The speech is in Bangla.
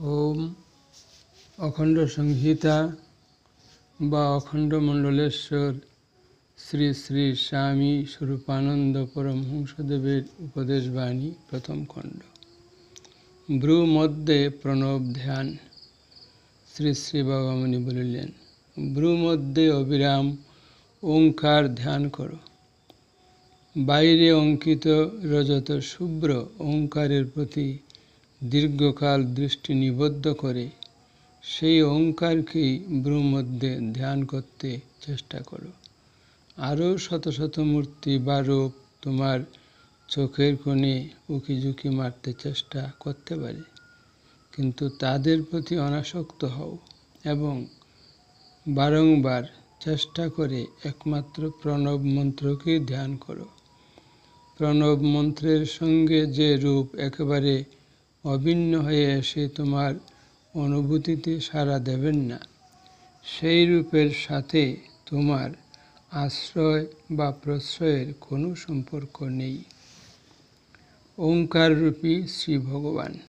ওম অখণ্ড সংহিতা বা অখণ্ড মণ্ডলেশ্বর শ্রী শ্রী স্বামী স্বরূপানন্দ পরমহংসদেবের উপদেশবাণী প্রথম খণ্ড। ভ্রু মধ্যে প্রণব ধ্যান। শ্রী শ্রী বাবামণি বলিলেন, ভ্রু মধ্যে অবিরাম ওঙ্কার ধ্যান করো। বাইরে অঙ্কিত রজত শুভ্র ওঙ্কারের প্রতি দীর্ঘকাল দৃষ্টি নিবদ্ধ করে সেই ওঙ্কারকেই ভ্রু মধ্যে ধ্যান করতে চেষ্টা করো। আরও শত শত মূর্তি বা রূপ তোমার চোখের কোণে উকিঝুঁকি মারতে চেষ্টা করতে পারে, কিন্তু তাদের প্রতি অনাসক্ত হও এবং বারংবার চেষ্টা করে একমাত্র প্রণব মন্ত্রকেই ধ্যান করো। প্রণব মন্ত্রের সঙ্গে যে রূপ একেবারে অভিন্ন হয়ে এসে তোমার অনুভূতিতে সাড়া দেবেন না, সেই রূপের সাথে তোমার আশ্রয় বা প্রশ্রয়ের কোনো সম্পর্ক নেই। ওঙ্কাররূপী শ্রী ভগবান।